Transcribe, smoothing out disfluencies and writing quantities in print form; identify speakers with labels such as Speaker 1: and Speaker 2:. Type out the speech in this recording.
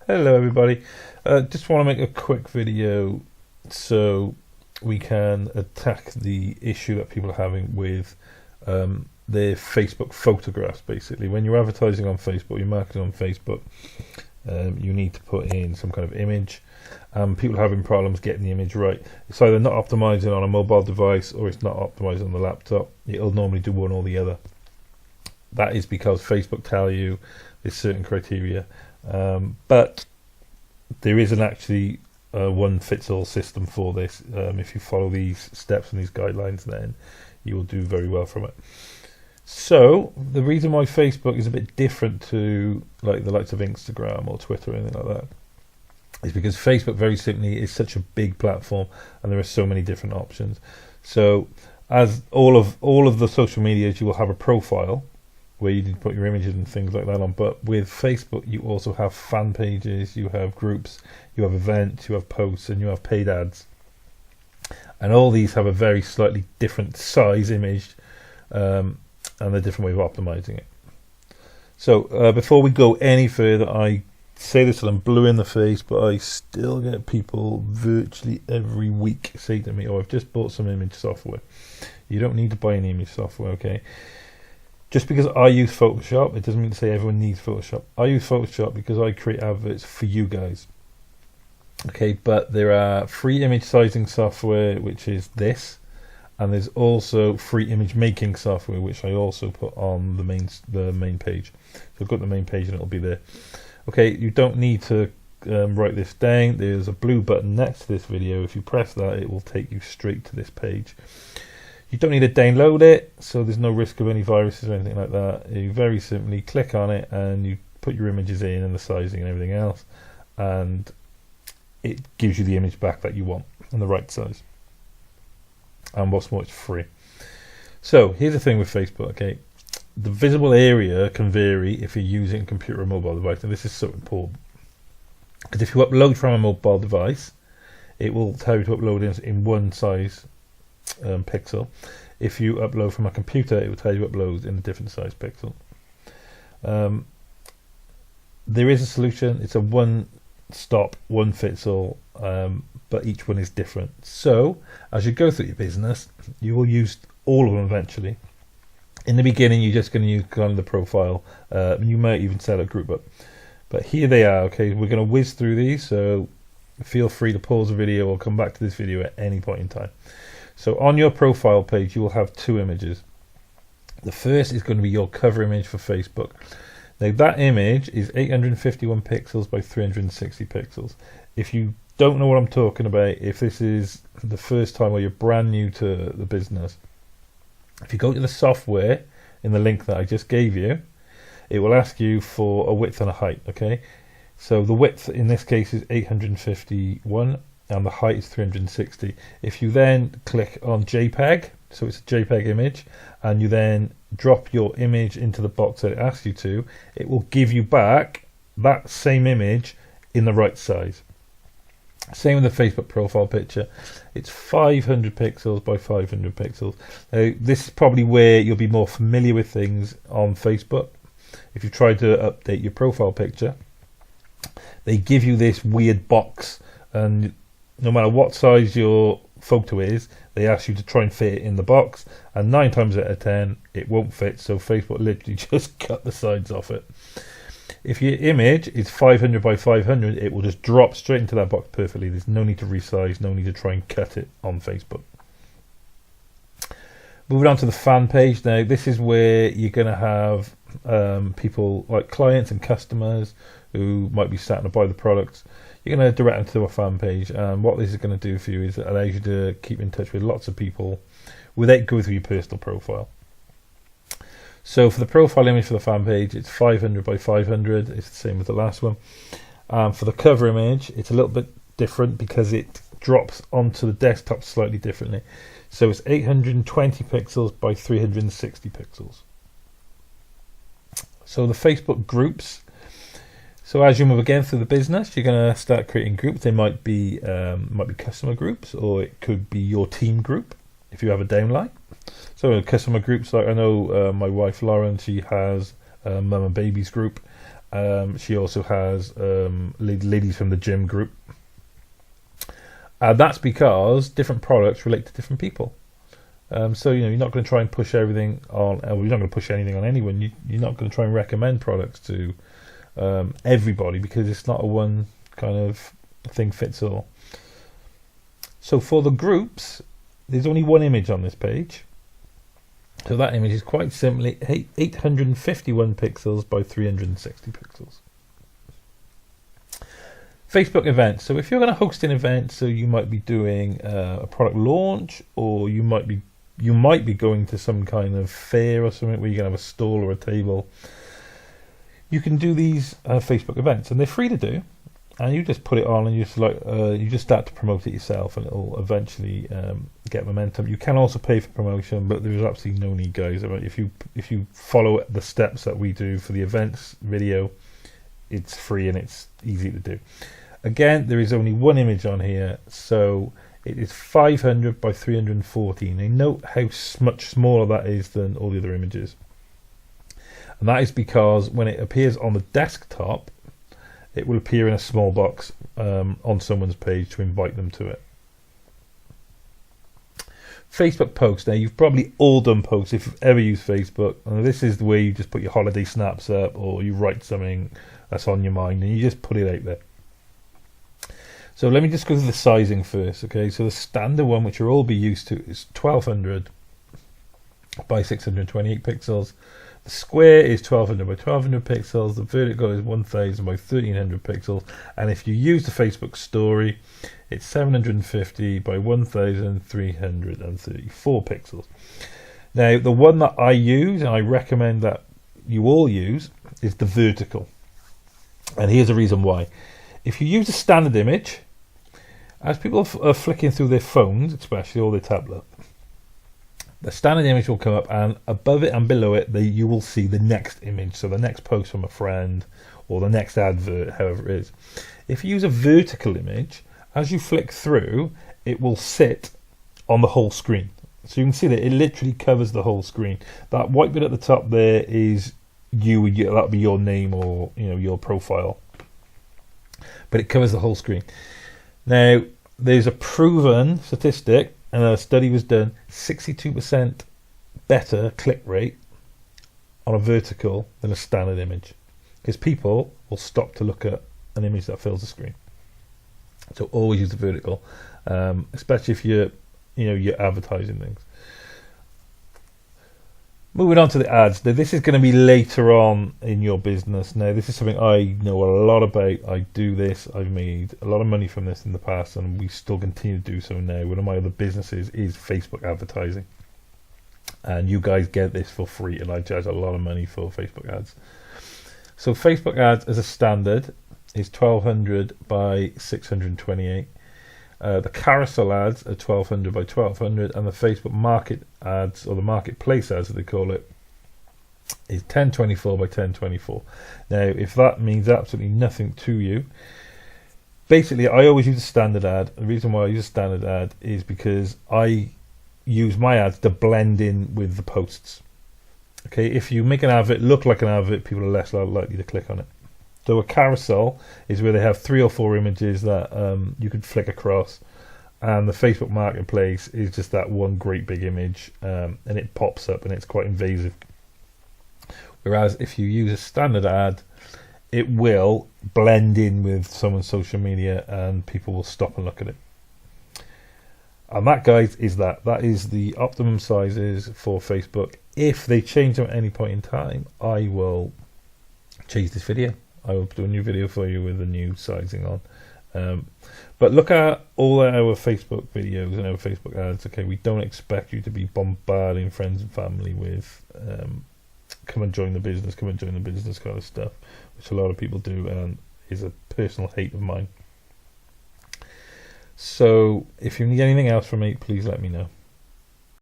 Speaker 1: Hello everybody. Just want to make a quick video so we can attack the issue that people are having with their Facebook photographs. Basically, when you're advertising on Facebook, you're marketing on Facebook, you need to put in some kind of image. People are having problems getting the image right. It's either not optimizing on a mobile device or it's not optimizing on the laptop. It'll normally do one or the other. That is because Facebook tell you there's certain criteria. But there isn't actually a one-fits-all system for this. If you follow these steps and these guidelines, then you will do very well from it. So the reason why Facebook is a bit different to like the likes of Instagram or Twitter or anything like that is because Facebook very simply is such a big platform and there are so many different options. So as all of the social medias, you will have a profile where you can put your images and things like that on. But with Facebook, you also have fan pages, you have groups, you have events, you have posts, and you have paid ads. And all these have a very slightly different size image and a different way of optimizing it. So before we go any further, I say this till I'm blue in the face, but I still get people virtually every week say to me, "Oh, I've just bought some image software." You don't need to buy any image software, okay? Just because I use Photoshop, it doesn't mean to say everyone needs Photoshop. I use Photoshop because I create adverts for you guys. Okay, but there are free image sizing software, which is this, and there's also free image making software, which I also put on the main page. So go to the main page and it'll be there. Okay, you don't need to write this down. There's a blue button next to this video. If you press that, it will take you straight to this page. You don't need to download it, so there's no risk of any viruses or anything like that. You very simply click on it and you put your images in and the sizing and everything else, and it gives you the image back that you want in the right size. And what's more, it's free. So here's the thing with Facebook, okay? The visible area can vary if you're using a computer or mobile device, and this is so important. Because if you upload from a mobile device, it will tell you to upload in one size pixel. If you upload from a computer, it will tell you upload in a different size pixel. There is a solution. It's a one-stop, one-fits-all, but each one is different. So as you go through your business, you will use all of them eventually. In the beginning, you're just going to use kind of the profile. You might even set a group up. But here they are. Okay, we're going to whiz through these, so feel free to pause the video or come back to this video at any point in time. So on your profile page, you will have two images. The first is going to be your cover image for Facebook. Now that image is 851 pixels by 360 pixels. If you don't know what I'm talking about, if this is the first time or you're brand new to the business, if you go to the software in the link that I just gave you, it will ask you for a width and a height, okay? So the width in this case is 851 and the height is 360. If you then click on JPEG, so it's a JPEG image, and you then drop your image into the box that it asks you to, it will give you back that same image in the right size. Same with the Facebook profile picture. It's 500 pixels by 500 pixels. Now, this is probably where you'll be more familiar with things on Facebook. If you try to update your profile picture, they give you this weird box, and no matter what size your photo is, they ask you to try and fit it in the box, and 9 times out of 10 it won't fit, so Facebook literally just cut the sides off it. If your image is 500 by 500, it will just drop straight into that box perfectly. There's no need to resize, no need to try and cut it on Facebook. Moving on to the fan page now, this is where you're going to have people like clients and customers who might be starting to buy the products. You're going to direct them to a fan page, and what this is going to do for you is it allows you to keep in touch with lots of people without going through your personal profile. So for the profile image for the fan page, it's 500 by 500. It's the same as the last one. For the cover image, it's a little bit different because it drops onto the desktop slightly differently. So it's 820 pixels by 360 pixels. So the Facebook groups. So as you move again through the business, you're going to start creating groups. They might be customer groups, or it could be your team group if you have a downline. So customer groups, like I know my wife Lauren, she has a mum and babies group, She also has ladies from the gym group. That's because different products relate to different people. So you're not going to try and push everything on. You're not going to push anything on anyone. You're not going to try and recommend products to everybody, because it's not a one kind of thing fits all. So for the groups, there's only one image on this page. So that image is quite simply 851 pixels by 360 pixels. Facebook events. So if you're going to host an event, so you might be doing a product launch, or you might be going to some kind of fair or something where you can have a stall or a table. You can do these Facebook events, and they're free to do. And you just put it on, and you just start to promote it yourself, and it'll eventually get momentum. You can also pay for promotion, but there's absolutely no need, guys. If you follow the steps that we do for the events video, it's free and it's easy to do. Again, there is only one image on here, so it is 500 by 314. And note how much smaller that is than all the other images. And that is because when it appears on the desktop, it will appear in a small box on someone's page to invite them to it. Facebook posts. Now, you've probably all done posts if you've ever used Facebook. And this is the way you just put your holiday snaps up, or you write something that's on your mind and you just put it out there. So let me just go through the sizing first. Okay, so the standard one, which you'll all be used to, is 1200 by 628 pixels. The square is 1200 by 1200 pixels. The vertical is 1000 by 1300 pixels. And if you use the Facebook story, it's 750 by 1334 pixels. Now, the one that I use, and I recommend that you all use, is the vertical. And here's the reason why. If you use a standard image, as people are flicking through their phones, especially, or their tablet, the standard image will come up, and above it and below it, you will see the next image. So the next post from a friend, or the next advert, however it is. If you use a vertical image, as you flick through, it will sit on the whole screen. So you can see that it literally covers the whole screen. That white bit at the top there is you. That'll be your name, or your profile. But it covers the whole screen. Now, there's a proven statistic, and a study was done, 62% better click rate on a vertical than a standard image, because people will stop to look at an image that fills the screen. So always use the vertical, especially if you're advertising things. Moving on to the ads. Now, this is going to be later on in your business. Now, this is something I know a lot about. I do this. I've made a lot of money from this in the past, and we still continue to do so now. One of my other businesses is Facebook advertising. And you guys get this for free, and I charge a lot of money for Facebook ads. So Facebook ads as a standard is 1200 by 628. The carousel ads are 1200 by 1200, and the Facebook market ads, or the marketplace ads as they call it, is 1024 by 1024. Now, if that means absolutely nothing to you, basically I always use a standard ad. The reason why I use a standard ad is because I use my ads to blend in with the posts. Okay, if you make an advert look like an advert, people are less likely to click on it. So a carousel is where they have 3 or 4 images that you could flick across, and the Facebook Marketplace is just that one great big image, and it pops up and it's quite invasive. Whereas if you use a standard ad, it will blend in with someone's social media and people will stop and look at it. And that, guys, is that is the optimum sizes for Facebook. If they change them at any point in time, I will change this video. I will do a new video for you with the new sizing on. But look at all our Facebook videos and our Facebook ads. Okay, we don't expect you to be bombarding friends and family with come and join the business kind of stuff, which a lot of people do, and is a personal hate of mine. So if you need anything else from me, please let me know.